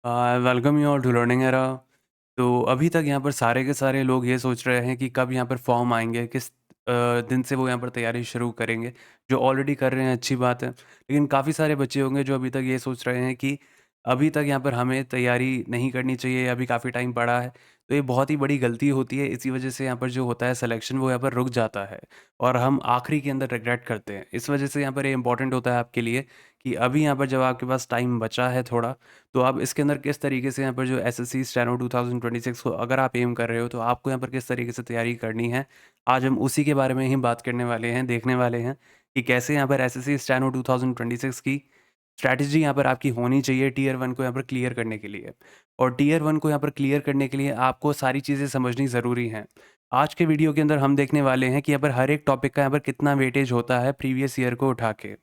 Welcome you all to Learning Era. तो अभी तक यहाँ पर सारे के सारे लोग ये सोच रहे हैं कि कब यहाँ पर फॉर्म आएँगे, किस दिन से वो यहाँ पर तैयारी शुरू करेंगे। जो ऑलरेडी कर रहे हैं अच्छी बात है, लेकिन काफ़ी सारे बच्चे होंगे जो अभी तक ये सोच रहे हैं कि अभी तक यहाँ पर हमें तैयारी नहीं करनी चाहिए, अभी काफ़ी टाइम पड़ा है। तो ये बहुत ही बड़ी गलती होती है, इसी वजह से यहाँ पर जो होता है सिलेक्शन वो यहाँ पर रुक जाता है और हम आखिरी के अंदर रिग्रेट करते हैं। इस वजह से यहाँ पर ये इम्पोर्टेंट होता है आपके लिए कि अभी यहाँ पर जब आपके पास टाइम बचा है थोड़ा, तो आप इसके अंदर किस तरीके से यहाँ पर जो एसएससी स्टेनो 2026 को अगर आप एम कर रहे हो तो आपको यहाँ पर किस तरीके से तैयारी करनी है। आज हम उसी के बारे में ही बात करने वाले हैं, देखने वाले हैं कि कैसे यहाँ पर एसएससी स्टेनो 2026 की स्ट्रैटेजी यहाँ पर आपकी होनी चाहिए टियर 1 को यहाँ पर क्लियर करने के लिए। और टियर 1 को यहाँ पर क्लियर करने के लिए आपको सारी चीज़ें समझनी ज़रूरी हैं। आज के वीडियो के अंदर हम देखने वाले हैं कि यहाँ पर हर एक टॉपिक का यहाँ पर कितना वेटेज होता है प्रीवियस ईयर को उठा के।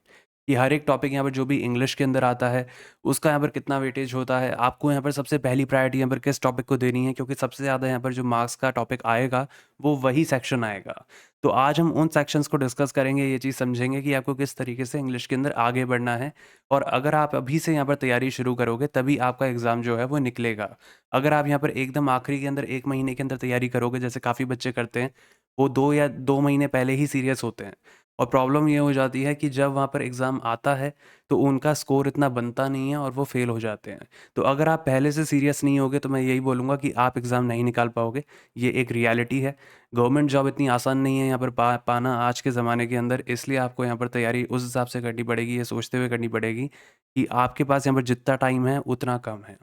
कि हर एक टॉपिक यहाँ पर जो भी इंग्लिश के अंदर आता है, उसका यहाँ पर कितना वेटेज होता है। आपको यहाँ पर सबसे पहली प्रायोरिटी यहाँ पर किस टॉपिक को देनी है, क्योंकि सबसे ज़्यादा यहाँ पर जो मार्क्स का टॉपिक आएगा, वो वही सेक्शन आएगा। तो आज हम उन सेक्शंस को डिस्कस करेंगे, ये चीज़ समझेंगे कि आपको किस तरीके से इंग्लिश के अंदर आगे बढ़ना है। और अगर आप अभी से यहाँ पर तैयारी शुरू करोगे, तभी आपका एग्ज़ाम जो है वो निकलेगा। अगर आप यहाँ पर एकदम आखिरी के अंदर 1 महीने के अंदर तैयारी करोगे, जैसे काफ़ी बच्चे करते हैं, वो 2 या 2 महीने पहले ही सीरियस होते हैं। और प्रॉब्लम ये हो जाती है कि जब वहाँ पर एग्ज़ाम आता है, तो उनका स्कोर इतना बनता नहीं है और वो फ़ेल हो जाते हैं। तो अगर आप पहले से सीरियस नहीं होगे, तो मैं यही बोलूँगा कि आप एग्ज़ाम नहीं निकाल पाओगे। ये एक रियलिटी है। गवर्नमेंट जॉब इतनी आसान नहीं है यहाँ पर पाना आज के ज़माने के अंदर, इसलिए आपको यहाँ पर तैयारी उस हिसाब से करनी पड़ेगी, ये सोचते हुए करनी पड़ेगी कि आपके पास यहाँ पर जितना टाइम है, उतना कम है।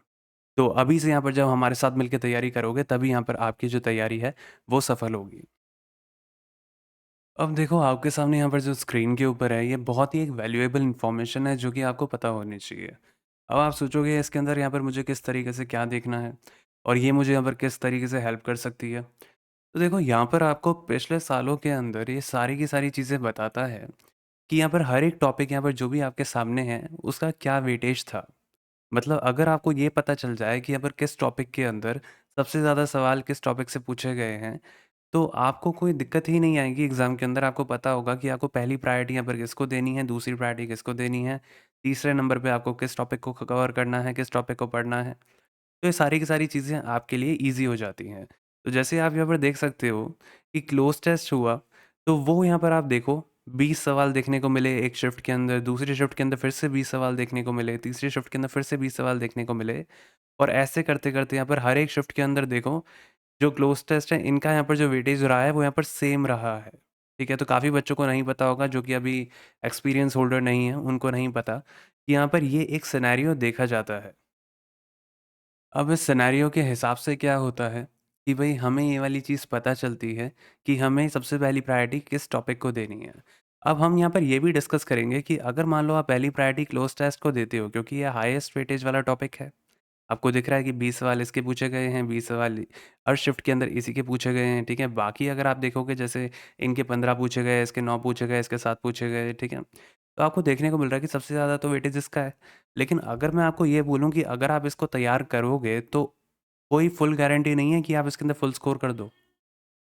तो अभी से यहाँ पर जब हमारे साथ मिलके तैयारी करोगे, तभी यहाँ पर आपकी जो तैयारी है, वो सफल होगी। अब देखो, आपके सामने यहाँ पर जो स्क्रीन के ऊपर है, ये बहुत ही एक वैल्यूएबल इन्फॉर्मेशन है जो कि आपको पता होनी चाहिए। अब आप सोचोगे इसके अंदर यहाँ पर मुझे किस तरीके से क्या देखना है और ये मुझे यहाँ पर किस तरीके से हेल्प कर सकती है। तो देखो, यहाँ पर आपको पिछले सालों के अंदर ये सारी की सारी चीज़ें बताता है कि यहाँ पर हर एक टॉपिक यहाँ पर जो भी आपके सामने है, उसका क्या वेटेज था। मतलब अगर आपको ये पता चल जाए कि यहाँ पर किस टॉपिक के अंदर सबसे ज़्यादा सवाल किस टॉपिक से पूछे गए हैं, तो आपको कोई दिक्कत ही नहीं आएगी एग्ज़ाम के अंदर। आपको पता होगा कि आपको पहली प्रायोरिटी यहाँ पर किसको देनी है, दूसरी प्रायोरिटी किसको देनी है, तीसरे नंबर पे आपको किस टॉपिक को कवर करना है, किस टॉपिक को पढ़ना है। तो ये सारी की सारी चीज़ें आपके लिए ईज़ी हो जाती हैं। तो जैसे आप यहाँ पर देख सकते हो कि क्लोज़ टेस्ट हुआ, तो वो यहाँ पर आप देखो 20 सवाल देखने को मिले एक शिफ्ट के अंदर, दूसरी शिफ्ट के अंदर फिर से 20 सवाल देखने को मिले, तीसरी शिफ्ट के अंदर फिर से 20 सवाल देखने को मिले। और ऐसे करते-करते यहाँ पर हर एक शिफ्ट के अंदर देखो, जो क्लोज़ टेस्ट है, इनका यहाँ पर जो वेटेज रहा है, वो यहाँ पर सेम रहा है। ठीक है? तो काफ़ी बच्चों को नहीं पता होगा, जो कि अभी एक्सपीरियंस होल्डर नहीं है, उनको नहीं पता कि यहाँ पर ये एक सिनेरियो देखा जाता है। अब इस सिनेरियो के हिसाब से क्या होता है कि भई हमें ये वाली चीज़ पता चलती है कि हमें सबसे पहली प्रायोरिटी किस टॉपिक को देनी है। अब हम यहाँ पर ये भी डिस्कस करेंगे कि अगर मान लो आप पहली प्रायोरिटी क्लोज़ टेस्ट को देते हो, क्योंकि ये हाईएस्ट वेटेज वाला टॉपिक है। आपको दिख रहा है कि 20 सवाल इसके पूछे गए हैं, 20 सवाल हर शिफ्ट के अंदर इसी के पूछे गए हैं, ठीक है? बाकी अगर आप देखोगे, जैसे इनके 15 पूछे गए, इसके 9 पूछे गए, इसके 7 पूछे गए, ठीक है? तो आपको देखने को मिल रहा है कि सबसे ज़्यादा तो वेटेज इसका है। लेकिन अगर मैं आपको ये बोलूँ कि अगर आप इसको तैयार करोगे, तो कोई फुल गारंटी नहीं है कि आप इसके अंदर फुल स्कोर कर दो।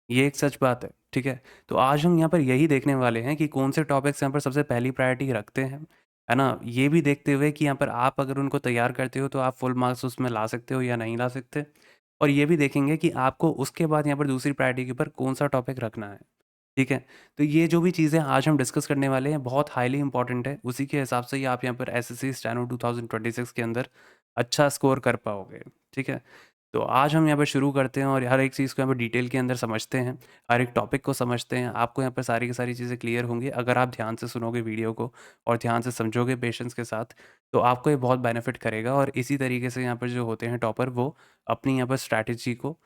ये एक सच बात है, ठीक है? तो आज हम यहाँ पर यही देखने वाले हैं कि कौन से टॉपिक्स यहाँ पर सबसे पहली प्रायोरिटी रखते हैं, है ना? ये भी देखते हुए कि यहाँ पर आप अगर उनको तैयार करते हो, तो आप फुल मार्क्स उसमें ला सकते हो या नहीं ला सकते। और ये भी देखेंगे कि आपको उसके बाद यहाँ पर दूसरी प्रायोरिटी के ऊपर कौन-सा टॉपिक रखना है, ठीक है? तो ये जो भी चीज़ें आज हम डिस्कस करने वाले हैं, बहुत हाईली इम्पोर्टेंट है। उसी के हिसाब से ही आप यहाँ पर एसएससी स्टेनो 2026 के अंदर अच्छा स्कोर कर पाओगे, ठीक है? तो आज हम यहाँ पे शुरू करते हैं और हर एक चीज़ को यहाँ पे डिटेल के अंदर समझते हैं, हर एक टॉपिक को समझते हैं। आपको यहाँ पर सारी की सारी चीज़ें क्लियर होंगी अगर आप ध्यान से सुनोगे वीडियो को और ध्यान से समझोगे पेशेंस के साथ, तो आपको ये बहुत बेनिफिट करेगा। और इसी तरीके से यहाँ पर जो होते हैं टॉपर, वो अपनी यहाँ पर स्ट्रैटेजी को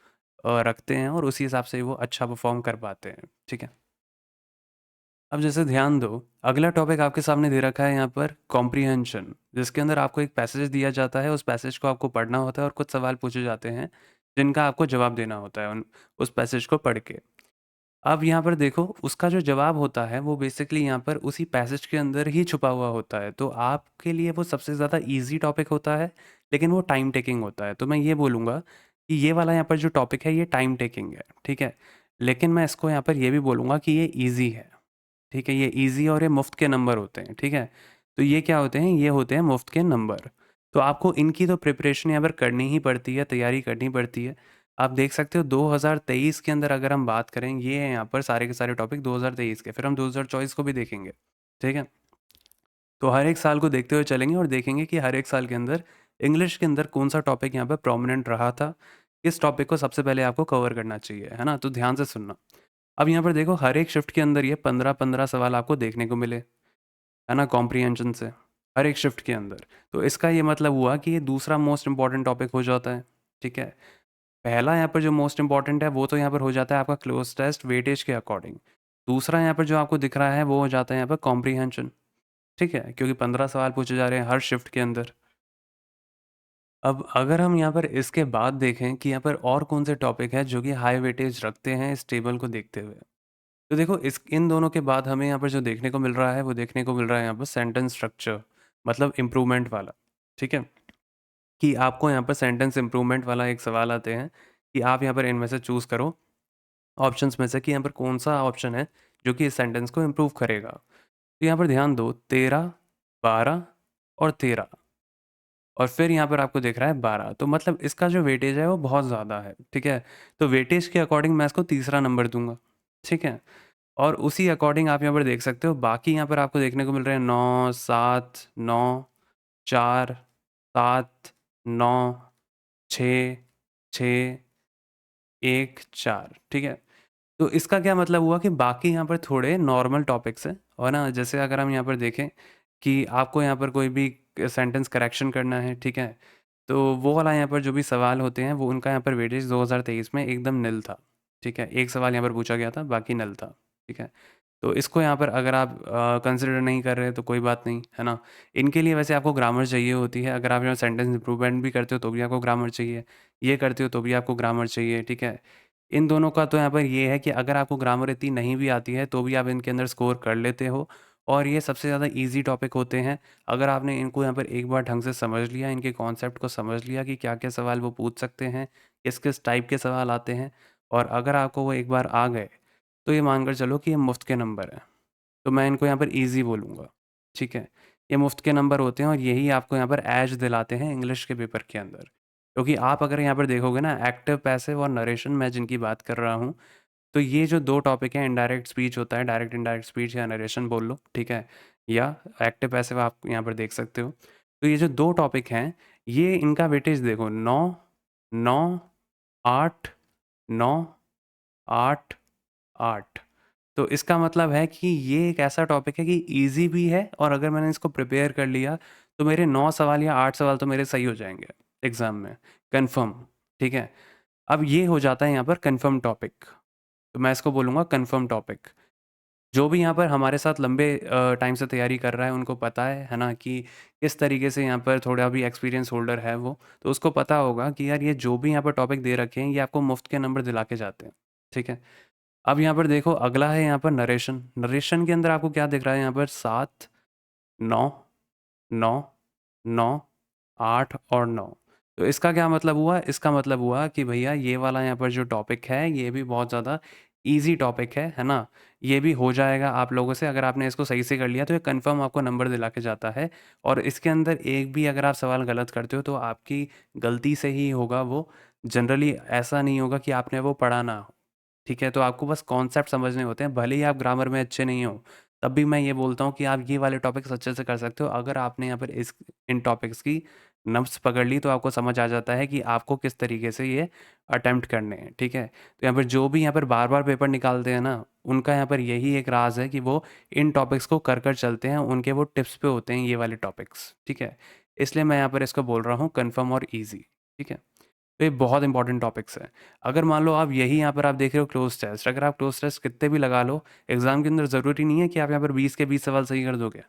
रखते हैं और उसी हिसाब से वो अच्छा परफॉर्म कर पाते हैं, ठीक है? अब जैसे ध्यान दो, अगला टॉपिक आपके सामने दे रखा है यहाँ पर कॉम्प्रिहेंशन, जिसके अंदर आपको एक पैसेज दिया जाता है, उस पैसेज को आपको पढ़ना होता है और कुछ सवाल पूछे जाते हैं, जिनका आपको जवाब देना होता है उस पैसेज को पढ़ के। अब यहाँ पर देखो, उसका जो जवाब होता है, वो बेसिकली यहाँ पर उसी पैसेज के अंदर ही छुपा हुआ होता है। तो आपके लिए वो सबसे ज़्यादा ईज़ी टॉपिक होता है, लेकिन वो टाइम टेकिंग होता है। तो मैं ये बोलूँगा कि ये वाला यहाँ पर जो टॉपिक है, ये टाइम टेकिंग है, ठीक है? लेकिन मैं इसको यहाँ पर ये भी बोलूँगा कि ये ईज़ी है। ठीक है? ये ईज़ी और ये मुफ़्त के नंबर होते हैं, ठीक है? तो ये क्या होते हैं? ये होते हैं मुफ़्त के नंबर। तो आपको इनकी तो प्रिपरेशन यहाँ पर करनी ही पड़ती है, तैयारी करनी पड़ती है। आप देख सकते हो 2023 के अंदर अगर हम बात करें, ये हैं यहाँ पर सारे के सारे टॉपिक 2023 के, फिर हम 2024 को भी देखेंगे, ठीक है? तो हर एक साल को देखते हुए चलेंगे और देखेंगे कि हर एक साल के अंदर इंग्लिश के अंदर कौन-सा टॉपिक यहाँ पे प्रोमिनेंट रहा था, किस टॉपिक को सबसे पहले आपको कवर करना चाहिए, है ना? तो ध्यान से सुनना। अब यहाँ पर देखो हर एक शिफ्ट के अंदर ये 15-15 सवाल आपको देखने को मिले, है ना? कॉम्प्रिहेंशन से, हर एक शिफ्ट के अंदर। तो इसका ये मतलब हुआ कि ये दूसरा मोस्ट इम्पॉर्टेंट टॉपिक हो जाता है, ठीक है? पहला यहाँ पर जो मोस्ट इम्पॉर्टेंट है वो तो यहाँ पर हो जाता है आपका क्लोज़ टेस्ट वेटेज के अकॉर्डिंग। दूसरा यहाँ पर जो आपको दिख रहा है वो हो जाता है यहाँ पर कॉम्प्रिहेंशन, ठीक है? क्योंकि 15 सवाल पूछे जा रहे हैं हर शिफ्ट के अंदर। अब अगर हम यहाँ पर इसके बाद देखें कि यहाँ पर और कौन से टॉपिक हैं जो कि हाई वेटेज रखते हैं इस टेबल को देखते हुए। तो देखो इस इन दोनों के बाद हमें यहाँ पर जो देखने को मिल रहा है वो देखने को मिल रहा है यहाँ पर सेंटेंस स्ट्रक्चर, मतलब इम्प्रूवमेंट वाला, ठीक है? कि आपको यहाँ पर सेंटेंस इम्प्रूवमेंट वाला एक सवाल आते हैं कि आप यहाँ पर इनमें से चूज़ करो ऑप्शंस में से कि यहाँ पर कौन-सा ऑप्शन है जो कि इस सेंटेंस को इम्प्रूव करेगा। तो यहाँ पर ध्यान दो 13, 12 और 13 और फिर यहाँ पर आपको दिख रहा है 12, तो मतलब इसका जो वेटेज है वो बहुत ज़्यादा है, ठीक है? तो वेटेज के अकॉर्डिंग मैं इसको तीसरा नंबर दूँगा, ठीक है? और उसी अकॉर्डिंग आप यहाँ पर देख सकते हो बाकी यहाँ पर आपको देखने को मिल रहे हैं 9, 7, 9, 4, 7, 9, 6, 6, 1, 4, ठीक है? तो इसका क्या मतलब हुआ कि बाकी यहाँ पर थोड़े नॉर्मल टॉपिक्स हैं और ना जैसे अगर हम यहाँ पर देखें कि आपको यहाँ पर कोई भी सेंटेंस करेक्शन करना है, ठीक है? तो वो वाला यहाँ पर जो भी सवाल होते हैं वो उनका यहाँ पर वेटेज 2023 में एकदम निल था, ठीक है? एक सवाल यहाँ पर पूछा गया था, बाकी निल था, ठीक है? तो इसको यहाँ पर अगर आप कंसिडर नहीं कर रहे तो कोई बात नहीं, है ना? इनके लिए वैसे आपको ग्रामर चाहिए होती है, अगर आप यहाँ सेंटेंस इम्प्रूवमेंट भी करते हो तो भी आपको ग्रामर चाहिए, ये करते हो तो भी आपको ग्रामर चाहिए, ठीक है? इन दोनों का तो यहाँ पर ये है कि अगर आपको ग्रामर इतनी नहीं भी आती है तो भी आप इनके अंदर स्कोर कर लेते हो और ये सबसे ज़्यादा ईज़ी टॉपिक होते हैं। अगर आपने इनको यहाँ पर एक बार ढंग से समझ लिया, इनके कॉन्सेप्ट को समझ लिया कि क्या-क्या सवाल वो पूछ सकते हैं, किस-किस टाइप के सवाल आते हैं और अगर आपको वो एक बार आ गए, तो ये मानकर चलो कि ये मुफ़्त के नंबर हैं। तो मैं इनको यहाँ पर ईज़ी बोलूँगा, ठीक है? ये मुफ़्त के नंबर होते हैं और यही आपको यहाँ पर एज दिलाते हैं इंग्लिश के पेपर के अंदर। क्योंकि आप अगर यहाँ पर देखोगे ना एक्टिव, पैसिव और नरेशन मैं जिनकी बात कर रहा हूँ, तो ये जो 2 टॉपिक हैं इनडायरेक्ट स्पीच होता है, डायरेक्ट इनडायरेक्ट स्पीच या नरेशन बोल लो, ठीक है? या एक्टिव, पैसिव आप यहाँ पर देख सकते हो। तो ये जो 2 टॉपिक हैं, ये इनका वेटेज देखो 9, 9, 8, 9, 8, 8। तो इसका मतलब है कि ये एक ऐसा टॉपिक है कि ईज़ी भी है और अगर मैंने इसको प्रिपेयर कर लिया, तो मेरे 9 सवाल या 8 सवाल तो मेरे सही हो जाएँगे एग्ज़ाम में, कन्फर्म, ठीक है? अब ये हो जाता है यहाँ पर कन्फर्म टॉपिक, तो मैं इसको बोलूँगा कन्फर्म टॉपिक। जो भी यहाँ पर हमारे साथ लंबे टाइम से तैयारी कर रहा है, उनको पता है ना? कि किस तरीके से यहाँ पर थोड़ा भी एक्सपीरियंस होल्डर है वो, तो उसको पता होगा कि यार ये जो भी यहाँ पर टॉपिक दे रखे हैं, ये आपको मुफ़्त के नंबर दिला के जाते हैं, ठीक है? अब यहाँ पर देखो अगला है यहाँ पर नरेशन। नरेशन के अंदर आपको क्या दिख रहा है यहाँ पर 7, 9, 9, 9, 8 और 9। तो इसका क्या मतलब हुआ? इसका मतलब हुआ कि भैया ये वाला यहाँ पर जो टॉपिक है, ये भी बहुत ज़्यादा ईज़ी टॉपिक है ना? ये भी हो जाएगा आप लोगों से अगर आपने इसको सही से कर लिया तो ये कन्फर्म आपको नंबर दिला के जाता है और इसके अंदर एक भी अगर आप सवाल गलत करते हो तो आपकी गलती से ही होगा वो। जनरली ऐसा नहीं होगा कि आपने वो पढ़ा ना हो। ठीक है? तो आपको बस कॉन्सेप्ट समझने होते हैं, भले ही आप ग्रामर में अच्छे नहीं हो, तब भी मैं ये बोलता हूँ कि आप ये वाले टॉपिक्स अच्छे से कर सकते हो। अगर आपने यहाँ पर इस इन टॉपिक्स की नब्ज़ पकड़ ली, तो आपको समझ आ जाता है कि आपको किस तरीके से ये अटेम्प्ट करने हैं, ठीक है? तो यहाँ पर जो भी यहाँ पर बार-बार पेपर निकालते हैं ना, उनका यहाँ पर यही एक राज़ है कि वो इन टॉपिक्स को कर चलते हैं, उनके वो टिप्स पे होते हैं ये वाले टॉपिक्स, ठीक है? इसलिए मैं यहाँ पर इसको बोल रहा हूँ कन्फर्म और ईज़ी, ठीक है? तो ये बहुत इंपॉर्टेंट टॉपिक्स हैं। अगर मान लो आप यही यहाँ पर आप देख रहे हो क्लोज़ टेस्ट, अगर आप क्लोज़ टेस्ट कितने भी लगा लो, एग्ज़ाम के अंदर ज़रूरी नहीं है कि आप यहाँ पर 20 के 20 सवाल सही कर दोगे,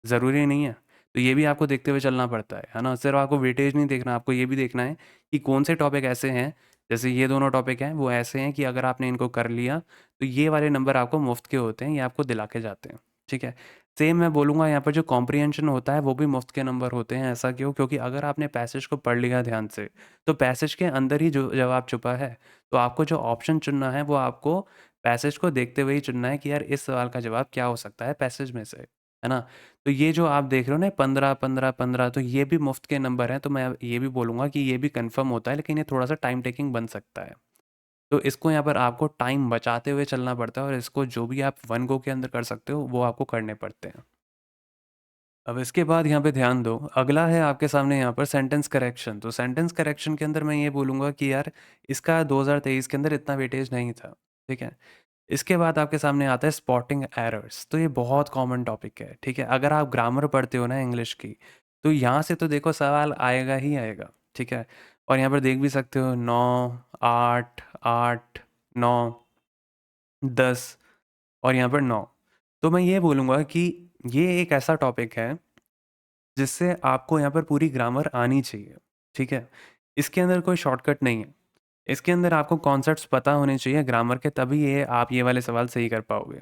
ज़रूरी नहीं है। तो ये भी आपको देखते हुए चलना पड़ता है ना? सिर्फ़ आपको वेटेज नहीं देखना, आपको ये भी देखना है कि कौन से टॉपिक ऐसे हैं, जैसे ये दोनों टॉपिक हैं, वो ऐसे हैं कि अगर आपने इनको कर लिया, तो ये वाले नंबर आपको मुफ़्त के होते हैं, ये आपको दिला के जाते हैं, ठीक है? सेम मैं बोलूँगा यहाँ पर जो कॉम्प्रिहेंशन होता है, वो भी मुफ़्त के नंबर होते हैं, ऐसा क्यों? क्योंकि अगर आपने पैसेज को पढ़ लिया ध्यान से, तो पैसेज के अंदर ही जो जवाब छुपा है, तो आपको जो ऑप्शन चुनना है, वो आपको पैसेज को देखते हुए ही चुनना है कि यार इस सवाल का जवाब क्या हो सकता है पैसेज में से। है ना? तो ये जो आप देख रहे हो ना 15, 15, 15 तो ये भी मुफ़्त के नंबर हैं, तो मैं ये भी बोलूँगा कि ये भी कन्फ़र्म होता है, लेकिन ये थोड़ा-सा टाइम टेकिंग बन सकता है। तो इसको यहाँ पर आपको टाइम बचाते हुए चलना पड़ता है और इसको जो भी आप वन गो के अंदर कर सकते हो, वो आपको करने पड़ते हैं। अब इसके बाद यहाँ पे ध्यान दो, अगला है आपके सामने यहाँ पर सेंटेंस करेक्शन। तो सेंटेंस करेक्शन के अंदर मैं ये बोलूँगा कि यार इसका 2023 के अंदर इतना वेटेज नहीं था, ठीक है? इसके बाद आपके सामने आता है स्पॉटिंग एरर्स। तो ये बहुत कॉमन टॉपिक है, ठीक है? अगर आप ग्रामर पढ़ते हो ना इंग्लिश की, तो यहाँ से तो देखो सवाल आएगा ही आएगा, ठीक है? और यहाँ पर देख भी सकते हो 9, 8, 8, 9, 10 और यहाँ पर 9। तो मैं ये बोलूँगा कि ये एक ऐसा टॉपिक है जिससे आपको यहाँ पर पूरी ग्रामर आनी चाहिए, ठीक है? इसके अंदर कोई शॉर्टकट नहीं है। इसके अंदर आपको कॉन्सेप्ट्स पता होने चाहिए ग्रामर के, तभी ये आप ये वाले सवाल सही कर पाओगे।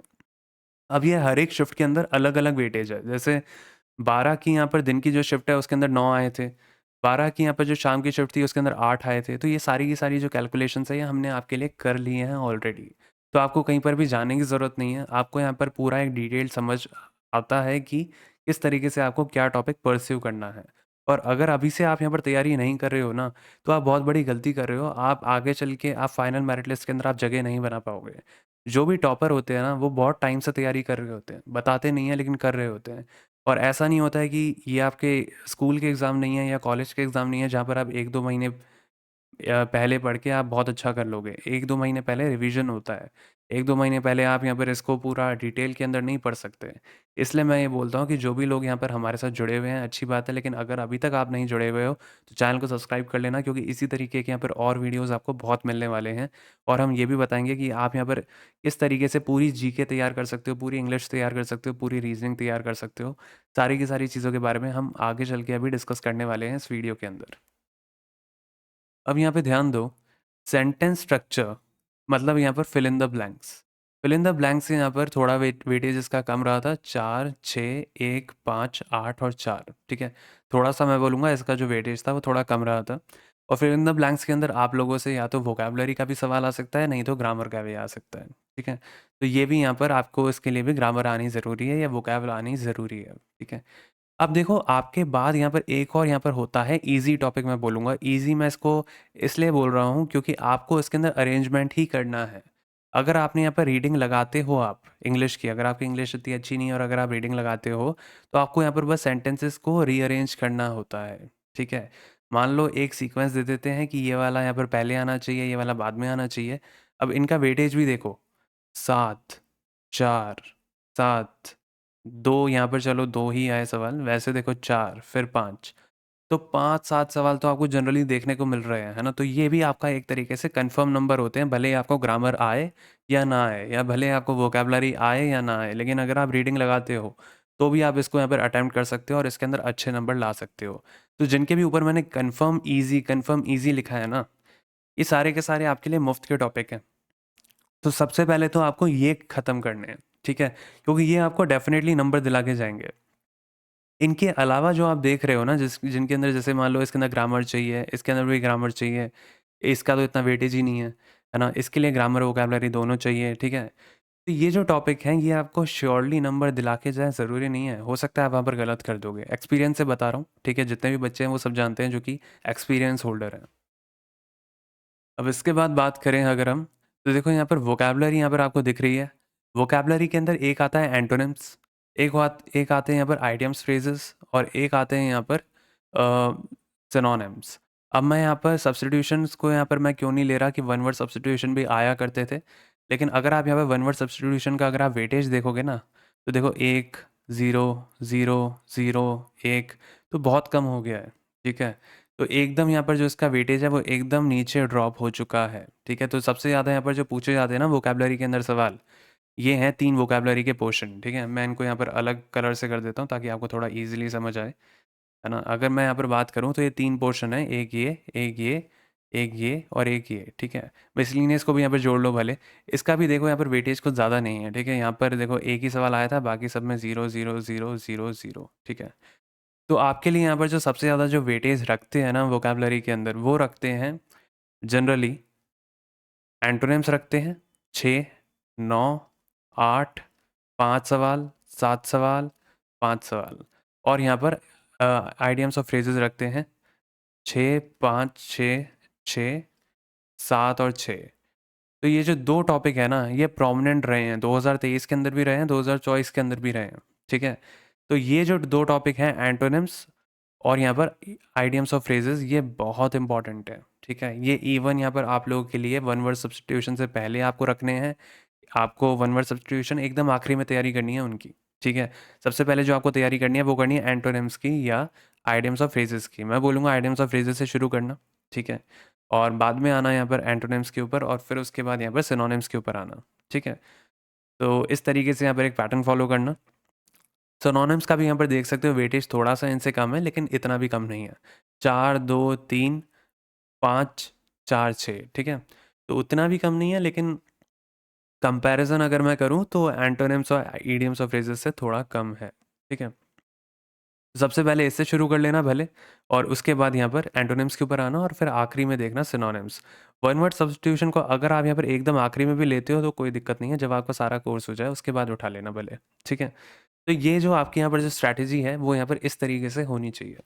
अब ये हर एक शिफ्ट के अंदर अलग-अलग वेटेज है। जैसे 12 की यहाँ पर दिन की जो शिफ्ट है उसके अंदर 9 आए थे। 12 की यहाँ पर जो शाम की शिफ्ट थी उसके अंदर 8 आए थे। तो ये सारी की सारी जो कैलकुलेशंस है ये हमने आपके लिए कर लिए हैं ऑलरेडी। तो आपको कहीं पर भी जाने की ज़रूरत नहीं है। आपको यहाँ पर पूरा एक डिटेल समझ आता है कि किस तरीके से आपको क्या टॉपिक परस्यू करना है। और अगर अभी से आप यहाँ पर तैयारी नहीं कर रहे हो ना, तो आप बहुत बड़ी गलती कर रहे हो। आप आगे चल के आप फाइनल मेरिट लिस्ट के अंदर आप जगह नहीं बना पाओगे। जो भी टॉपर होते हैं ना, वो बहुत टाइम से तैयारी कर रहे होते हैं। बताते नहीं हैं लेकिन कर रहे होते हैं। और ऐसा नहीं होता है कि ये आपके स्कूल के एग्ज़ाम नहीं है या कॉलेज के एग्ज़ाम नहीं है जहाँ पर आप 1-2 महीने पहले पढ़ के आप बहुत अच्छा कर लोगे। 1-2 महीने पहले रिवीजन होता है। 1-2 महीने पहले आप यहाँ पर इसको पूरा डिटेल के अंदर नहीं पढ़ सकते। इसलिए मैं ये बोलता हूँ कि जो भी लोग यहाँ पर हमारे साथ जुड़े हुए हैं अच्छी बात है, लेकिन अगर अभी तक आप नहीं जुड़े हुए हो तो चैनल को सब्सक्राइब कर लेना, क्योंकि इसी तरीके के यहाँ पर और वीडियोज़ आपको बहुत मिलने वाले हैं। और हम ये भी बताएँगे कि आप यहाँ पर किस तरीके से पूरी जीके तैयार कर सकते हो, पूरी इंग्लिश तैयार कर सकते हो, पूरी रीज़निंग तैयार कर सकते हो। सारी की सारी चीज़ों के बारे में हम आगे चल के अभी डिस्कस करने वाले हैं इस वीडियो के अंदर। अब यहाँ पे ध्यान दो, सेंटेंस स्ट्रक्चर मतलब यहाँ पर fill in the blanks. Fill in the blanks यहाँ पर थोड़ा वेटेज इसका कम रहा था, 4, 6, 1, 5, 8 और 4, ठीक है? थोड़ा सा मैं बोलूँगा इसका जो वेटेज था वो थोड़ा कम रहा था। और फिल इन द ब्लैंक्स के अंदर आप लोगों से या तो वोकैबुलरी का भी सवाल आ सकता है, नहीं तो ग्रामर का भी आ सकता है, ठीक है? तो ये भी यहाँ पर आपको इसके लिए भी ग्रामर आनी ज़रूरी है या वोकैब आनी ज़रूरी है, ठीक है? अब देखो आपके बाद यहाँ पर एक और यहाँ पर होता है ईज़ी टॉपिक। मैं बोलूँगा ईज़ी, मैं इसको इसलिए बोल रहा हूँ क्योंकि आपको इसके अंदर अरेंजमेंट ही करना है। अगर आपने यहाँ पर रीडिंग लगाते हो आप इंग्लिश की, अगर आपकी इंग्लिश इतनी अच्छी नहीं है और अगर आप रीडिंग लगाते हो, तो आपको यहाँ पर बस सेंटेंसेस को रीअरेंज करना होता है, ठीक है? मान लो एक सीक्वेंस दे देते हैं कि ये वाला यहाँ पर पहले आना चाहिए, ये वाला बाद में आना चाहिए। अब इनका वेटेज भी देखो, 7, 4, 7, 2, यहाँ पर चलो 2 ही आए सवाल, वैसे देखो 4 फिर 5, तो 5-7 सवाल तो आपको जनरली देखने को मिल रहे हैं, है ना? तो ये भी आपका एक तरीके से कन्फर्म नंबर होते हैं, भले ही आपको ग्रामर आए या ना आए, या भले आपको वोकैबुलरी आए या ना आए, लेकिन अगर आप रीडिंग लगाते हो, तो भी आप इसको यहाँ पर अटेम्प्ट कर सकते हो और इसके अंदर अच्छे नंबर ला सकते हो। तो जिनके भी ऊपर मैंने कन्फर्म ईज़ी लिखा है ना, ये सारे के सारे आपके लिए मुफ्त के टॉपिक हैं। तो सबसे पहले तो आपको ये ख़त्म करने हैं, ठीक है? क्योंकि ये आपको डेफ़िनेटली नंबर दिला के जाएँगे। इनके अलावा जो आप देख रहे हो ना, जिनके अंदर जैसे मान लो इसके अंदर ग्रामर चाहिए, इसके अंदर भी ग्रामर चाहिए, इसका तो इतना वेटेज ही नहीं है ना? इसके लिए ग्रामर वोकैबुलरी दोनों चाहिए, ठीक है? तो ये जो टॉपिक हैं ये आपको श्योरली नंबर दिला के जाएँ, ज़रूरी नहीं है। हो सकता है आप वहाँ पर गलत कर दोगे। एक्सपीरियंस से बता रहा हूँ, ठीक है? जितने भी बच्चे हैं वो सब जानते हैं जो कि एक्सपीरियंस होल्डर हैं। अब इसके बाद बात करें अगर हम, तो देखो यहाँ पर वोकैबुलरी यहाँ पर आपको दिख रही है। वोकैबुलरी के अंदर एक आता है एंटोनिम्स, एक आते हैं यहाँ पर आइडियम्स, फ्रेजेस और एक आते हैं यहाँ पर सिनोनिम्स। अब मैं यहाँ पर सब्स्टिट्यूशंस को यहाँ पर मैं क्यों नहीं ले रहा कि वन वर्ड सब्स्टिट्यूशन भी आया करते थे। लेकिन अगर आप यहाँ पर वन वर्ड सब्स्टिट्यूशन का अगर आप वेटेज देखोगे ना, तो देखो 1, 0, 0, 0, 1, तो बहुत कम हो गया है, ठीक है? तो एकदम यहाँ पर जो इसका वेटेज है वो एकदम नीचे ड्रॉप हो चुका है, ठीक है? तो सबसे ज़्यादा यहाँ पर जो पूछे जाते हैं ना वोकैबुलरी के अंदर सवाल, ये हैं 3 वोकैबुलरी के पोर्शन, ठीक है? मैं इनको यहाँ पर अलग कलर से कर देता हूँ ताकि आपको थोड़ा ईज़िली समझ आए, है ना? अगर मैं यहाँ पर बात करूँ तो ये 3 पोर्शन हैं, एक ये, एक ये, एक ये और एक ये, ठीक है? मिसलेनियस को भी यहाँ पर जोड़ लो भले। इसका भी देखो यहाँ पर वेटेज कुछ ज़्यादा नहीं है, ठीक है? यहाँ पर देखो एक ही सवाल आया था, बाकी सब में 0, 0, 0, 0, 0, ठीक है? तो आपके लिए यहाँ पर जो सबसे ज़्यादा जो वेटेज रखते हैं ना वोकैबुलरी के अंदर, वो रखते हैं जनरली एंटोनिम्स रखते हैं 6, 9, 8, 5 सवाल, 7 सवाल, 5 सवाल और यहाँ पर आइडियम्स और फ्रेजेस रखते हैं 6, 5, 6, 6, 7 और 6। तो ये जो 2 टॉपिक है ना, ये प्रोमिनेंट रहे हैं, 2023 के अंदर भी रहे हैं, 2024 के अंदर भी रहे हैं, ठीक है? तो ये जो 2 टॉपिक हैं एंटोनिम्स और यहाँ पर आइडियम्स ऑफ फ्रेजेस, ये बहुत इंपॉर्टेंट है, ठीक है? ये इवन यहाँ पर आप लोगों के लिए वन वर्ड सब्स्टिट्यूशन से पहले आपको रखने हैं। आपको वन वर्ड सब्स्टिट्यूशन एकदम आखिरी में तैयारी करनी है उनकी, ठीक है? सबसे पहले जो आपको तैयारी करनी है वो करनी है एंटोनिम्स की या आइडियम्स ऑफ फ्रेजेस की। मैं बोलूँगा आइडियम्स ऑफ फ्रेजेस से शुरू करना, ठीक है? और बाद में आना यहाँ पर एंटोनिम्स के ऊपर और फिर उसके बाद यहाँ पर सिनोनिम्स के ऊपर आना, ठीक है? तो इस तरीके से यहाँ पर एक पैटर्न फॉलो करना। सिनोनिम्स का भी यहाँ पर देख सकते हो वेटेज थोड़ा सा इनसे कम है, लेकिन इतना भी कम नहीं है। 4, 2, 3, 5, 4, 6, ठीक है? तो उतना भी कम नहीं है, लेकिन कंपैरिजन अगर मैं करूँ तो एंटोनिम्स और इडियम्स और फ्रेजेस से थोड़ा कम है, ठीक है? सबसे पहले इससे शुरू कर लेना भले, और उसके बाद यहाँ पर एंटोनिम्स के ऊपर आना और फिर आखिरी में देखना सिनोनिम्स। वन वर्ड सब्स्टिट्यूशन को अगर आप यहाँ पर एकदम आखिरी में भी लेते हो तो कोई दिक्कत नहीं है, जब आपका सारा कोर्स हो जाए उसके बाद उठा लेना भले, ठीक है? तो ये जो आपके यहाँ पर जो स्ट्रैटेजी है वो यहाँ पर इस तरीके से होनी चाहिए।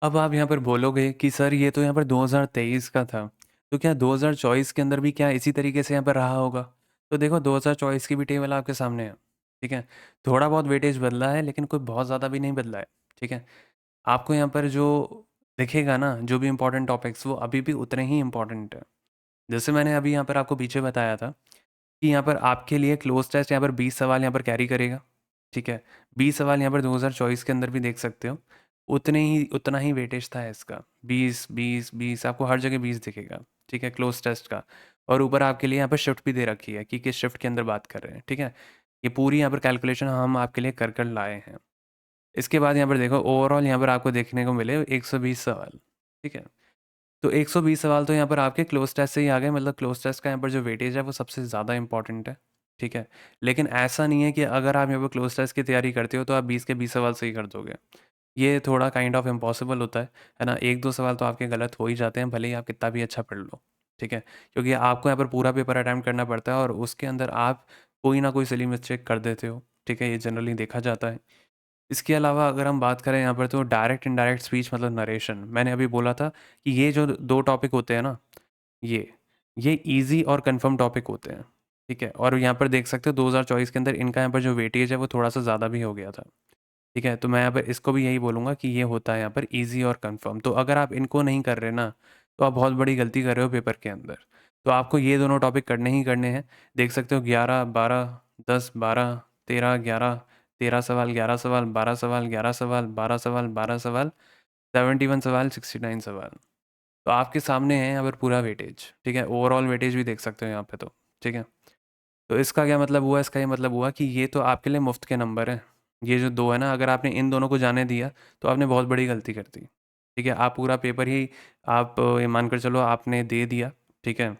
अब आप यहाँ पर बोलोगे कि सर ये तो यहाँ पर 2023 का था, तो क्या 2024 के अंदर भी क्या इसी तरीके से यहाँ पर रहा होगा? तो देखो 2024 की भी टेबल आपके सामने है, ठीक है? थोड़ा बहुत वेटेज बदला है, लेकिन कोई बहुत ज़्यादा भी नहीं बदला है, ठीक है? आपको यहाँ पर जो दिखेगा ना, जो भी इम्पोर्टेंट टॉपिक्स, वो अभी भी उतने ही इम्पोर्टेंट है। जैसे मैंने अभी यहाँ पर आपको पीछे बताया था कि यहाँ पर आपके लिए क्लोज टेस्ट यहाँ पर 20 सवाल यहाँ पर कैरी करेगा, ठीक है? 20 सवाल यहाँ पर 2024 के अंदर भी देख सकते हो। उतना ही वेटेज था इसका, 20, 20, 20, आपको हर जगह 20 दिखेगा, ठीक है? क्लोज टेस्ट का। और ऊपर आपके लिए यहाँ पर शिफ्ट भी दे रखी है कि किस शिफ्ट के अंदर बात कर रहे हैं, ठीक है? ये पूरी यहाँ पर कैलकुलेशन हम आपके लिए कर लाए हैं। इसके बाद यहाँ पर देखो ओवरऑल यहाँ पर आपको देखने को मिले 120 सवाल, ठीक है? तो 120 सवाल तो यहाँ पर आपके क्लोज टेस्ट से ही आ गए, मतलब क्लोज टेस्ट का यहाँ पर जो वेटेज है वो सबसे ज़्यादा इंपॉर्टेंट है, ठीक है? लेकिन ऐसा नहीं है कि अगर आप यहाँ पर क्लोज टेस्ट की तैयारी करते हो तो आप 20 के 20 सवाल सही कर दोगे। ये थोड़ा काइंड ऑफ इम्पॉसिबल होता है ना? 1-2 सवाल तो आपके गलत हो ही जाते हैं, भले ही आप कितना भी अच्छा पढ़ लो, ठीक है? क्योंकि आपको यहाँ पर पूरा पेपर अटेम्प्ट करना पड़ता है और उसके अंदर आप कोई ना कोई सिली मिस्टेक कर देते हो, ठीक है? ये जनरली देखा जाता है। इसके अलावा अगर हम बात करें यहाँ पर तो डायरेक्ट इनडायरेक्ट स्पीच मतलब नरेशन, मैंने अभी बोला था कि ये जो 2 टॉपिक होते हैं ना, ये ये ईज़ी और कन्फर्म टॉपिक होते हैं, ठीक है? और यहाँ पर देख सकते हो 2024 के अंदर इनका यहाँ पर जो वेटेज है वो थोड़ा-सा ज़्यादा भी हो गया था, ठीक है? तो मैं यहाँ पर इसको भी यही बोलूँगा कि ये होता है यहाँ पर ईज़ी और कन्फर्म। तो अगर आप इनको नहीं कर रहे ना, तो आप बहुत बड़ी गलती कर रहे हो पेपर के अंदर। तो आपको ये दोनों टॉपिक करने ही करने हैं। देख सकते हो 11, 12, 10, 12, 13, 11, 13 सवाल, 11 सवाल, 12 सवाल, 11 सवाल, 12 सवाल, 12 सवाल, 71 सवाल, 69 सवाल। तो आपके सामने है यहाँ पर पूरा वेटेज, ठीक है? ओवरऑल वेटेज भी देख सकते हो यहाँ पे तो, ठीक है? तो इसका क्या मतलब हुआ? इसका ये मतलब हुआ कि ये तो आपके लिए मुफ्त के नंबर हैं। ये जो 2 है ना, अगर आपने इन दोनों को जाने दिया, तो आपने बहुत बड़ी गलती कर दी, ठीक है? आप पूरा पेपर ही आप ये मानकर चलो आपने दे दिया, ठीक है?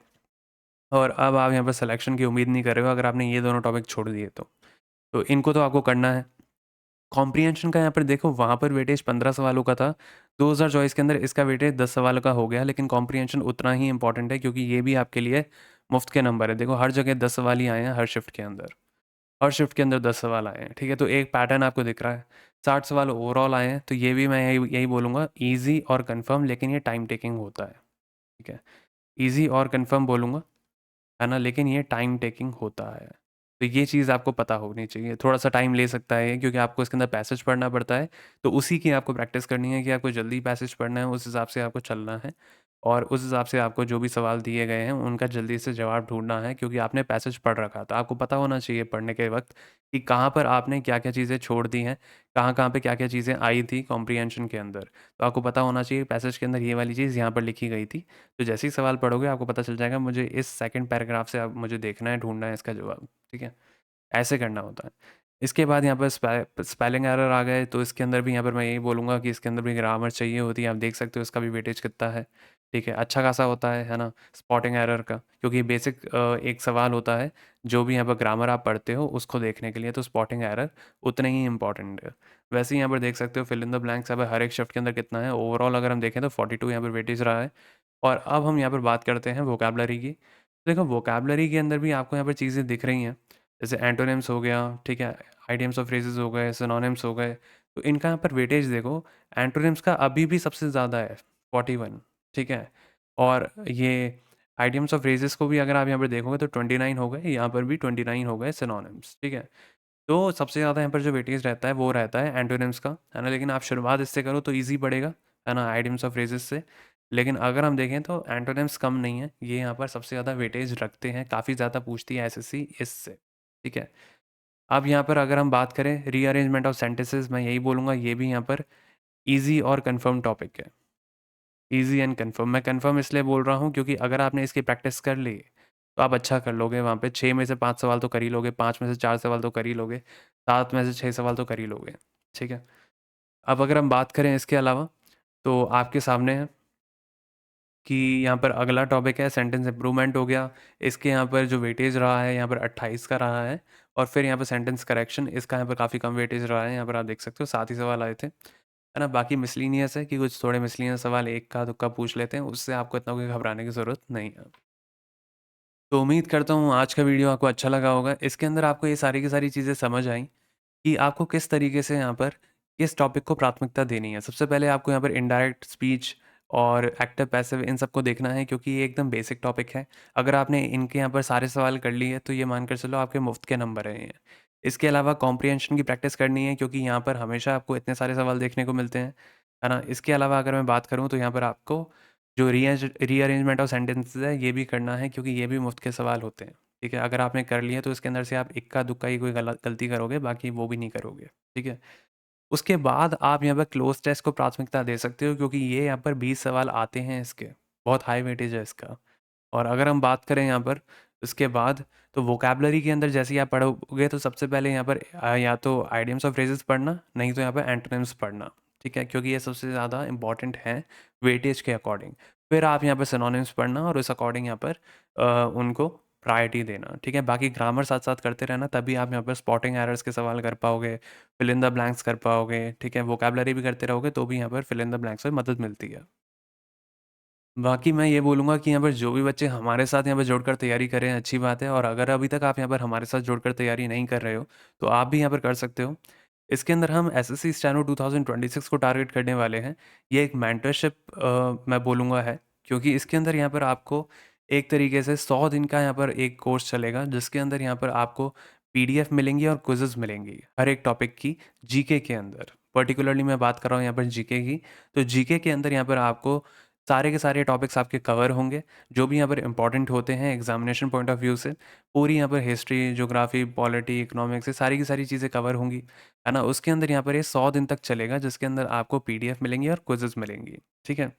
और अब आप यहाँ पर सिलेक्शन की उम्मीद नहीं कर रहे हो अगर आपने ये दोनों टॉपिक छोड़ दिए तो। तो इनको तो आपको करना है। कॉम्प्रिहेंशन का यहाँ पर देखो, वहाँ पर वेटेज 15 सवालों का था। 2024 के अंदर इसका वेटेज 10 सवालों का हो गया, लेकिन कॉम्प्रिहेंशन उतना ही इम्पोर्टेंट है क्योंकि ये भी आपके लिए मुफ्त के नंबर है। देखो हर जगह 10 सवाल ही आए हैं हर शिफ्ट के अंदर। हर शिफ्ट के अंदर 10 सवाल आए हैं, ठीक है? तो एक पैटर्न आपको दिख रहा है। 60 सवाल ओवरऑल आए हैं, तो ये भी मैं यही यही बोलूँगा ईज़ी और कन्फर्म, लेकिन ये टाइम टेकिंग होता है, ठीक है? ईज़ी और कन्फर्म बोलूँगा, है ना? लेकिन ये टाइम टेकिंग होता है। तो ये चीज़ आपको पता होनी चाहिए। थोड़ा-सा टाइम ले सकता है ये, क्योंकि आपको इसके अंदर पैसेज पढ़ना पड़ता है, तो उसी की आपको प्रैक्टिस करनी है कि आपको जल्दी पैसेज पढ़ना है, उस हिसाब से आपको चलना है और उस हिसाब से आपको जो भी सवाल दिए गए हैं, उनका जल्दी से जवाब ढूँढना है, क्योंकि आपने पैसेज पढ़ रखा था। आपको पता होना चाहिए पढ़ने के वक़्त कि कहाँ पर आपने क्या-क्या चीज़ें छोड़ दी हैं, कहाँ-कहाँ पे क्या-क्या चीज़ें आई थी कॉम्प्रिहेंशन के अंदर। तो आपको पता होना चाहिए पैसेज के अंदर ये वाली चीज़ यहाँ पर लिखी गई थी। तो जैसे ही सवाल पढ़ोगे आपको पता चल जाएगा मुझे इस सेकंड पैराग्राफ से अब मुझे देखना है, ढूँढना है इसका जवाब, ठीक है? ऐसे करना होता है। इसके बाद यहाँ पर स्पेलिंग एरर आ गए, तो इसके अंदर भी यहाँ पर मैं यही बोलूँगा कि इसके अंदर भी ग्रामर चाहिए होती है। आप देख सकते हो इसका भी वेटेज कितना है, ठीक है? अच्छा खासा होता है ना? स्पॉटिंग एरर का, क्योंकि बेसिक एक सवाल होता है, जो भी यहाँ पर ग्रामर आप पढ़ते हो उसको देखने के लिए, तो स्पॉटिंग एरर उतने ही इम्पोर्टेंट है। वैसे ही यहाँ पर देख सकते हो फिल इन द ब्लैंक्स यहाँ पर हर एक शिफ्ट के अंदर कितना है। ओवरऑल अगर हम देखें तो 42 यहाँ पर वेटेज रहा है। और अब हम यहाँ पर बात करते हैं वोकैब्युलरी की। देखो वोकैब्युलरी के अंदर भी आपको यहाँ पर चीज़ें दिख रही हैं। जैसे एंटोनिम्स हो गया, ठीक है? आइडियम्स और फ्रेजेस हो गए, सिनोनिम्स हो गए, तो इनका यहाँ पर वेटेज देखो, एंटोनिम्स का अभी भी सबसे ज़्यादा है 41, ठीक है? और ये आइडियम्स और फ्रेजेस को भी अगर आप यहाँ पर देखोगे तो 29 हो गए, यहाँ पर भी 29 हो गए सिनोनिम्स, ठीक है? तो सबसे ज़्यादा यहाँ पर जो वेटेज रहता है वो रहता है एंटोनिम्स का, है ना? लेकिन आप शुरुआत इससे करो तो ईज़ी पड़ेगा, है ना? आइडियम्स और फ्रेजेस से। लेकिन अगर हम देखें तो एंटोनिम्स कम नहीं है, ये यहाँ पर सबसे ज़्यादा वेटेज रखते हैं, काफ़ी ज़्यादा पूछती है एसएससी इससे, ठीक है? अब यहाँ पर अगर हम बात करें रीअरेंजमेंट ऑफ सेंटेंसेस, मैं यही बोलूँगा ये भी यहाँ पर ईज़ी और कन्फर्म टॉपिक है। ईज़ी एंड कन्फर्म, मैं कन्फर्म इसलिए बोल रहा हूँ क्योंकि अगर आपने इसकी प्रैक्टिस कर ली, तो आप अच्छा कर लोगे वहाँ पे, 6 में से 5 सवाल तो कर ही लोगे, 5 में से 4 सवाल तो कर ही लोगे, 7 में से 6 सवाल तो कर ही लोगे, ठीक है? अब अगर हम बात करें इसके अलावा, तो आपके सामने है कि यहाँ पर अगला टॉपिक है सेंटेंस इम्प्रूवमेंट हो गया। इसके यहाँ पर जो वेटेज रहा है यहाँ पर 28 का रहा है, और फिर यहाँ पर सेंटेंस करेक्शन, इसका यहाँ पर काफ़ी कम वेटेज रहा है, यहाँ पर आप देख सकते हो 7 ही सवाल आए थे, है ना? बाकी मिसलिनियस है कि कुछ थोड़े मिसलिनियस सवाल एक का तुक्का पूछ लेते हैं, उससे आपको इतना कोई घबराने की ज़रूरत नहीं है। तो उम्मीद करता हूँ आज का वीडियो आपको अच्छा लगा होगा। इसके अंदर आपको ये सारी की सारी चीज़ें समझ आई कि आपको किस तरीके से यहाँ पर किस टॉपिक को प्राथमिकता देनी है। सबसे पहले आपको यहाँ पर इनडायरेक्ट स्पीच और एक्टिव पैसिव इन सबको देखना है, क्योंकि ये एकदम बेसिक टॉपिक है। अगर आपने इनके यहाँ पर सारे सवाल कर लिए तो ये मानकर चलो आपके मुफ्त के नंबर हैं ये। इसके अलावा कॉम्प्रिहेंशन की प्रैक्टिस करनी है, क्योंकि यहाँ पर हमेशा आपको इतने सारे सवाल देखने को मिलते हैं, है ना? इसके अलावा अगर मैं बात करूँ तो यहाँ पर आपको जो रीअरेंजमेंट ऑफ सेंटेंसेस है ये भी करना है, क्योंकि ये भी मुफ्त के सवाल होते हैं। ठीक है? अगर आपने कर लिया तो इसके अंदर से आप इक्का-दुक्का ही कोई गलती करोगे, बाकी वो भी नहीं करोगे। ठीक है? उसके बाद आप यहाँ पर क्लोज़ टेस्ट को प्राथमिकता दे सकते हो, क्योंकि ये यहाँ पर 20 सवाल आते हैं इसके, बहुत हाई वेटेज है इसका। और अगर हम बात करें यहाँ पर उसके बाद, तो वोकैब्युलरी के अंदर जैसे ही आप पढ़ोगे तो सबसे पहले यहाँ पर या तो आइडियम्स और फ्रेजेस पढ़ना, नहीं तो यहाँ पर एंटोनिम्स पढ़ना, ठीक है? क्योंकि ये सबसे ज़्यादा इंपॉर्टेंट हैं वेटेज के अकॉर्डिंग। फिर आप यहाँ पर सिनोनिम्स पढ़ना और उस अकॉर्डिंग यहाँ पर उनको प्रायोरिटी देना, ठीक है? बाकी ग्रामर साथ-साथ करते रहना, तभी आप यहाँ पर स्पॉटिंग एरर्स के सवाल कर पाओगे, फिल इन द ब्लैंक्स कर पाओगे, ठीक है? वोकैब्युलरी भी करते रहोगे तो भी यहाँ पर फिल इन द ब्लैंक्स में मदद मिलती है। बाकी मैं ये बोलूँगा कि यहाँ पर जो भी बच्चे हमारे साथ यहाँ पर जुड़कर तैयारी कर रहे हैं, अच्छी बात है, और अगर अभी तक आप यहाँ पर हमारे साथ जुड़कर तैयारी नहीं कर रहे हो, तो आप भी यहाँ पर कर सकते हो। इसके अंदर हम एसएससी स्टेनो 2026 को टारगेट करने वाले हैं। ये एक मेंटरशिप मैं बोलूँगा है, क्योंकि इसके अंदर यहाँ पर आपको एक तरीके से 100 दिन का यहाँ पर एक कोर्स चलेगा, जिसके अंदर यहाँ पर आपको पीडीएफ मिलेंगी और क्विज़ेज़ मिलेंगी, हर एक टॉपिक की जीके के अंदर। पर्टिकुलरली मैं बात कर रहा हूँ यहाँ पर जीके की, तो जीके के अंदर यहाँ पर आपको सारे के सारे टॉपिक्स आपके कवर होंगे, जो भी यहाँ पर इम्पोर्टेंट होते हैं एग्जामिनेशन पॉइंट ऑफ व्यू से। पूरी यहाँ पर हिस्ट्री, ज्योग्राफी, पॉलिटी, इकोनॉमिक्स, ये सारी की सारी चीज़ें कवर होंगी, है ना? उसके अंदर यहाँ पर ये 100 दिन तक चलेगा, जिसके अंदर आपको पीडीएफ मिलेंगी और क्विज़ेज़ मिलेंगी, ठीक है?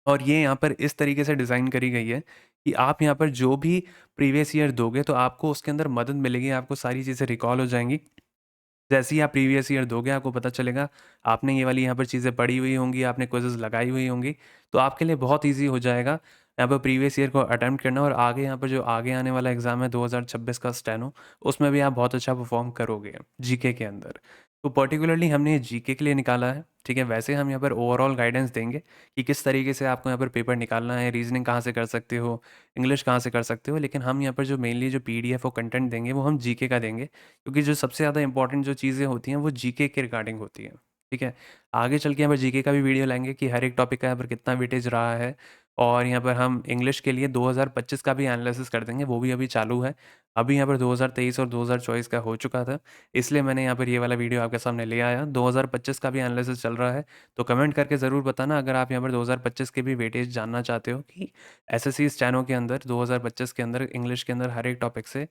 और ये यहाँ पर इस तरीके से डिज़ाइन करी गई है कि आप यहाँ पर जो भी प्रीवियस ईयर दोगे तो आपको उसके अंदर मदद मिलेगी, आपको सारी चीज़ें रिकॉल हो जाएँगी। जैसे ही आप प्रीवियस ईयर दोगे, आपको पता चलेगा, आपने ये वाली यहाँ पर चीज़ें पढ़ी हुई होंगी, आपने क्विज़ेज़ लगाई हुई होंगी, तो आपके लिए बहुत ईज़ी हो जाएगा यहाँ पर प्रीवियस ईयर को अटेम्प्ट करना, और आगे यहाँ पर जो आगे आने वाला एग्ज़ाम है 2026 का स्टेनो, उसमें भी आप बहुत अच्छा परफ़ॉर्म करोगे जीके के अंदर। तो पर्टिकुलरली हमने ये जीके के लिए निकाला है, ठीक है? वैसे हम यहाँ पर ओवरऑल गाइडेंस देंगे कि किस तरीके से आपको यहाँ पर पेपर निकालना है, रीज़निंग कहाँ से कर सकते हो, इंग्लिश कहाँ से कर सकते हो, लेकिन हम यहाँ पर जो मेनली जो पीडीएफ और कंटेंट देंगे, वो हम जीके का देंगे। क्योंकि जो सबसे ज़्यादा इंपॉर्टेंट जो चीज़ें होती हैं वो जीके के रिगार्डिंग होती हैं, ठीक है? आगे चल के यहाँ पर जीके का भी वीडियो लाएँगे कि हर एक टॉपिक का यहाँ पर कितना वेटेज रहा है, और यहाँ पर हम इंग्लिश के लिए 2025 का भी एनालिसिस कर देंगे, वो भी अभी चालू है। अभी यहाँ पर 2023 और 2024 का हो चुका था, इसलिए मैंने यहाँ पर ये वाला वीडियो आपके सामने ले आया। 2025 का भी एनालिसिस चल रहा है, तो कमेंट करके ज़रूर बताना अगर आप यहाँ पर 2025 के भी वेटेज जानना चाहते हो कि एसएससी स्टेनो के अंदर 2025 के अंदर इंग्लिश के अंदर हर एक टॉपिक से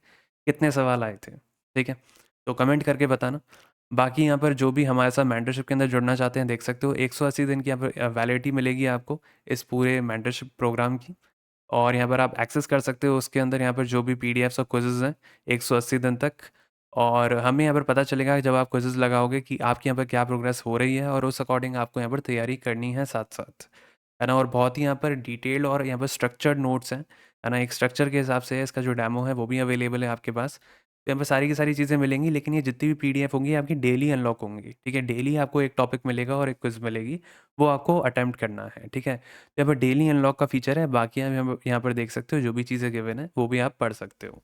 कितने सवाल आए थे। ठीक है? तो कमेंट करके बताना। बाकी यहाँ पर जो भी हमारे साथ मेंटरशिप के अंदर जुड़ना चाहते हैं, देख सकते हो 180 दिन की यहाँ पर वैलिडिटी मिलेगी आपको इस पूरे मेंटरशिप प्रोग्राम की, और यहाँ पर आप एक्सेस कर सकते हो उसके अंदर यहाँ पर जो भी पीडीएफ्स और क्विज़ेज़ हैं 180 दिन तक, और हमें यहाँ पर पता चलेगा कि जब आप क्विज़ेज़ लगाओगे कि आपके यहाँ पर क्या प्रोग्रेस हो रही है, और उस अकॉर्डिंग आपको यहाँ पर तैयारी करनी है साथ-साथ, है ना? और बहुत ही यहाँ पर डिटेल्ड और यहाँ पर स्ट्रक्चर्ड नोट्स हैं, है ना? एक स्ट्रक्चर के हिसाब से है, इसका जो डेमो है वो भी अवेलेबल है आपके पास। तो यहाँ पे सारी की सारी चीज़ें मिलेंगी, लेकिन ये जितनी भी पीडीएफ होंगी आपकी डेली अनलॉक होंगी, ठीक है? डेली आपको एक टॉपिक मिलेगा और एक क्विज़ मिलेगी, वो आपको अटेम्प्ट करना है, ठीक है? तो यहाँ पर डेली अनलॉक का फीचर है, बाकी आप यहाँ पर देख सकते हो जो भी चीज़ें गिवन है, वो भी आप पढ़ सकते हो।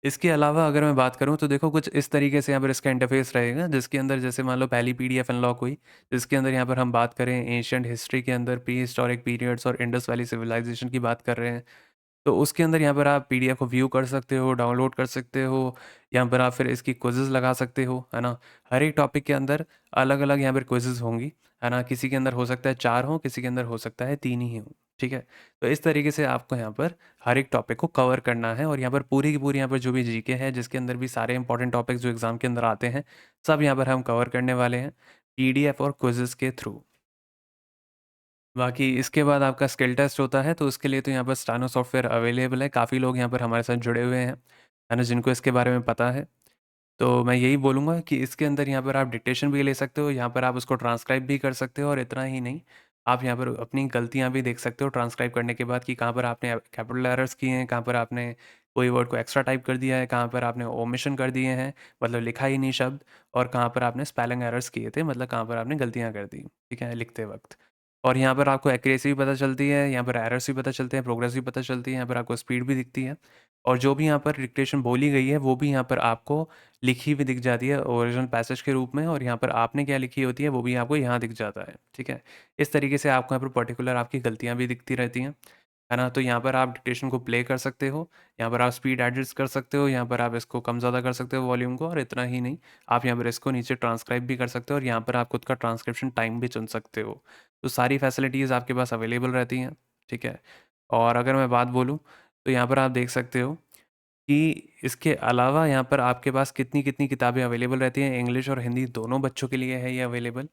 इसके अलावा अगर मैं बात करूँ तो देखो कुछ इस तरीके से यहाँ पर इसका इंटरफ़ेस रहेगा, जिसके अंदर जैसे मान लो पहली पीडीएफ अनलॉक हुई, जिसके अंदर यहाँ पर हम बात करें एंशिएंट हिस्ट्री के अंदर प्री हिस्टोरिक पीरियड्स और इंडस वैली सिविलाइज़ेशन की बात कर रहे हैं। तो उसके अंदर यहाँ पर आप पीडीएफ को व्यू कर सकते हो, डाउनलोड कर सकते हो, यहाँ पर आप फिर इसकी क्विज़ेज़ लगा सकते हो, है ना? हर एक टॉपिक के अंदर अलग-अलग यहाँ पर क्विज़ेज़ होंगी, है ना? किसी के अंदर हो सकता है 4 हों, किसी के अंदर हो सकता है 3 ही हों, ठीक है? तो इस तरीके से आपको यहाँ पर हर एक टॉपिक को कवर करना है और यहाँ पर पूरी की पूरी यहाँ पर जो भी जीके है, जिसके अंदर भी सारे इंपॉर्टेंट टॉपिक्स जो एग्ज़ाम के अंदर आते हैं, सब यहाँ पर हम कवर करने वाले हैं, पीडीएफ और क्विज़ेज़ के थ्रू। बाकी इसके बाद आपका स्किल टेस्ट होता है, तो उसके लिए तो यहाँ पर स्टानो सॉफ्टवेयर अवेलेबल है। काफ़ी लोग यहाँ पर हमारे साथ जुड़े हुए हैं, है ना? जिनको इसके बारे में पता है। तो मैं यही बोलूँगा कि इसके अंदर यहाँ पर आप डिक्टेशन भी ले सकते हो, यहाँ पर आप उसको ट्रांसक्राइब भी कर सकते हो और इतना ही नहीं, आप यहाँ पर अपनी गलतियाँ भी देख सकते हो ट्रांसक्राइब करने के बाद कि कहाँ पर आपने कैपिटल एरर्स किए हैं, कहाँ पर आपने कोई वर्ड को एक्स्ट्रा टाइप कर दिया है, कहाँ पर आपने ओमिशन कर दिए हैं, मतलब लिखा ही नहीं शब्द, और कहाँ पर आपने स्पेलिंग एरर्स किए थे, मतलब कहाँ पर आपने गलतियाँ कर दी, ठीक है, लिखते वक़्त। और यहाँ पर आपको एक्यूरेसी भी पता चलती है, यहाँ पर एरर्स भी पता चलते हैं, प्रोग्रेस भी पता चलती है, यहाँ पर आपको स्पीड भी दिखती है। और जो भी यहाँ पर डिक्टेशन बोली गई है, वो भी यहाँ पर आपको लिखी हुई दिख जाती है ओरिजिनल पैसेज के रूप में, और यहाँ पर आपने क्या लिखी होती है वो भी आपको यहाँ दिख जाता है, ठीक है? इस तरीके से आपको यहाँ पर पर्टिकुलर आपकी गलतियाँ भी दिखती रहती हैं, है ना? तो यहाँ पर आप डिक्टेशन को प्ले कर सकते हो, यहाँ पर आप स्पीड एडजस्ट कर सकते हो, यहाँ पर आप इसको कम ज़्यादा कर सकते हो वॉल्यूम को, और इतना ही नहीं, आप यहाँ पर इसको नीचे ट्रांसक्राइब भी कर सकते हो और यहाँ पर आप खुद का ट्रांसक्रिप्शन टाइम भी चुन सकते हो। तो सारी फैसिलिटीज़ आपके पास अवेलेबल रहती हैं, ठीक है? और अगर मैं बात बोलूँ, तो यहाँ पर आप देख सकते हो कि इसके अलावा यहाँ पर आपके पास कितनी-कितनी किताबें अवेलेबल रहती हैं, इंग्लिश और हिंदी दोनों बच्चों के लिए है ये अवेलेबल।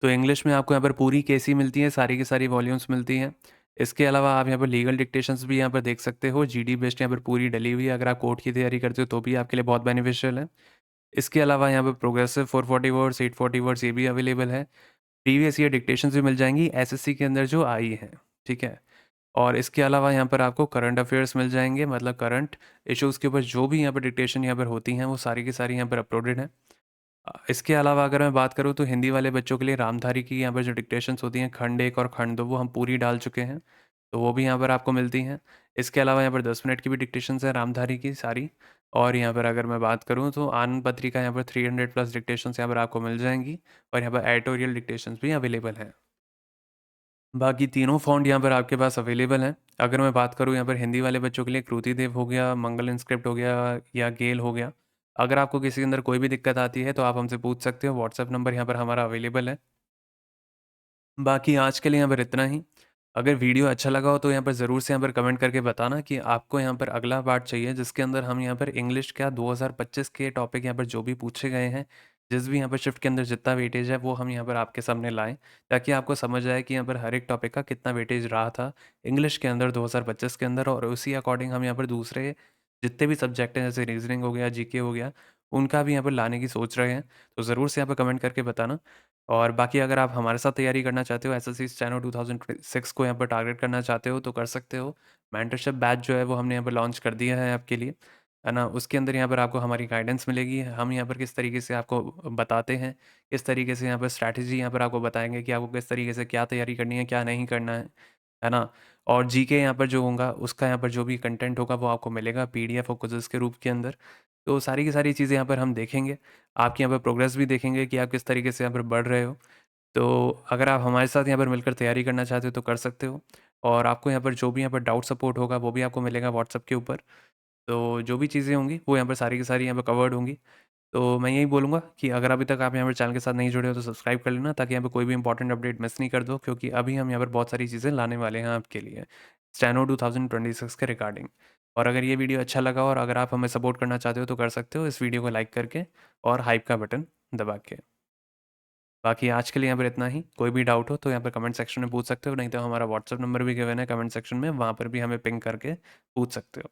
तो इंग्लिश में आपको यहाँ पर पूरी केसी मिलती है, सारी की सारी वॉल्यूम्स मिलती हैं। इसके अलावा आप यहाँ पर लीगल डिक्टेशंस भी यहाँ पर देख सकते हो, जीडी बेस्ड यहाँ पर पूरी डली हुई है, अगर आप कोर्ट की तैयारी करते हो तो भी आपके लिए बहुत बेनिफिशियल है। इसके अलावा यहाँ पर प्रोग्रेसिव 440 वर्ड्स, 840 वर्ड्स ये भी अवेलेबल है। प्रीवियस ईयर डिक्टेशंस भी मिल जाएँगी एसएससी के अंदर जो आई हैं, ठीक है? और इसके अलावा यहाँ पर आपको करंट अफेयर्स मिल जाएँगे, मतलब करंट इश्यूज़ के ऊपर जो भी यहाँ पर डिक्टेशन यहाँ पर होती हैं, वो सारी की सारी यहाँ पर अपलोडेड हैं। इसके अलावा अगर मैं बात करूँ तो हिंदी वाले बच्चों के लिए रामधारी की यहाँ पर जो डिक्टेशंस होती हैं, खंड 1 और खंड 2 वो हम पूरी डाल चुके हैं, तो वो भी यहाँ पर आपको मिलती हैं। इसके अलावा यहाँ पर 10 मिनट की भी डिक्टेशंस हैं रामधारी की सारी, और यहाँ पर अगर मैं बात करूँ तो आनंद पत्रिका यहाँ पर 300 प्लस डिक्टेशंस यहाँ पर आपको मिल जाएँगी, और यहाँ पर एडिटोरियल डिक्टेशंस भी अवेलेबल हैं। बाकी तीनों फ़ॉन्ट यहाँ पर आपके पास अवेलेबल हैं। अगर मैं बात करूँ यहाँ पर हिंदी वाले बच्चों के लिए कृति देव हो गया, मंगल इंस्क्रिप्ट हो गया या गेल हो गया। अगर आपको किसी के अंदर कोई भी दिक्कत आती है तो आप हमसे पूछ सकते हो, व्हाट्सएप नंबर यहाँ पर हमारा अवेलेबल है। बाकी आज के लिए यहाँ पर इतना ही। अगर वीडियो अच्छा लगा हो तो यहाँ पर ज़रूर से यहाँ पर कमेंट करके बताना कि आपको यहाँ पर अगला पार्ट चाहिए, जिसके अंदर हम यहाँ पर इंग्लिश का 2025 के टॉपिक यहाँ पर जो भी पूछे गए हैं, जिस भी यहाँ पर शिफ्ट के अंदर जितना वेटेज है वो हम यहाँ पर आपके सामने लाएँ, ताकि आपको समझ आए कि यहाँ पर हर एक टॉपिक का कितना वेटेज रहा था इंग्लिश के अंदर 2025 के अंदर, और उसी अकॉर्डिंग हम यहाँ पर दूसरे जितने भी सब्जेक्ट हैं जैसे रीजनिंग हो गया, जीके हो गया, उनका भी यहाँ पर लाने की सोच रहे हैं। तो ज़रूर से यहाँ पर कमेंट करके बताना। और बाकी अगर आप हमारे साथ तैयारी करना चाहते हो, एसएससी स्टेनो 2026 को यहाँ पर टारगेट करना चाहते हो तो कर सकते हो। मेंटरशिप बैच जो है वो हमने यहाँ पर लॉन्च कर दिया है आपके लिए, है ना? उसके अंदर यहाँ पर आपको हमारी गाइडेंस मिलेगी। हम यहाँ पर किस तरीके से आपको बताते हैं, किस तरीके से यहाँ पर स्ट्रैटेजी यहाँ पर आपको बताएँगे कि आपको किस तरीके से क्या तैयारी करनी है, क्या नहीं करना है ना? और जीके यहाँ पर जो होगा उसका यहाँ पर जो भी कंटेंट होगा वो आपको मिलेगा पीडीएफ और क्विज़ेज़ के रूप के अंदर। तो सारी की सारी चीज़ें यहाँ पर हम देखेंगे। आपकी यहाँ पर प्रोग्रेस भी देखेंगे कि आप किस तरीके से यहाँ पर बढ़ रहे हो। तो अगर आप हमारे साथ यहाँ पर मिलकर तैयारी करना चाहते हो तो कर सकते हो, और आपको यहाँ पर जो भी यहाँ पर डाउट सपोर्ट होगा वो भी आपको मिलेगा व्हाट्सएप के ऊपर। तो जो भी चीज़ें होंगी वो यहाँ पर सारी की सारी यहाँ पर कवर्ड होंगी। तो मैं यही बोलूँगा कि अगर अभी तक आप यहाँ पर चैनल के साथ नहीं जुड़े हो तो सब्सक्राइब कर लेना, ताकि यहाँ पे कोई भी इंपॉर्टेंट अपडेट मिस नहीं कर दो, क्योंकि अभी हम यहाँ पर बहुत सारी चीज़ें लाने वाले हैं आपके लिए स्टेनो 2026 के रिगार्डिंग। और अगर ये वीडियो अच्छा लगा और अगर आप हमें सपोर्ट करना चाहते हो तो कर सकते हो इस वीडियो को लाइक करके और हाइप का बटन दबा के। बाकी आज के लिए यहाँ पर इतना ही। कोई भी डाउट हो तो यहाँ पर कमेंट सेक्शन में पूछ सकते हो, नहीं तो हमारा व्हाट्सएप नंबर भी गिवन है कमेंट सेक्शन में, वहाँ पर भी हमें पिंग करके पूछ सकते हो।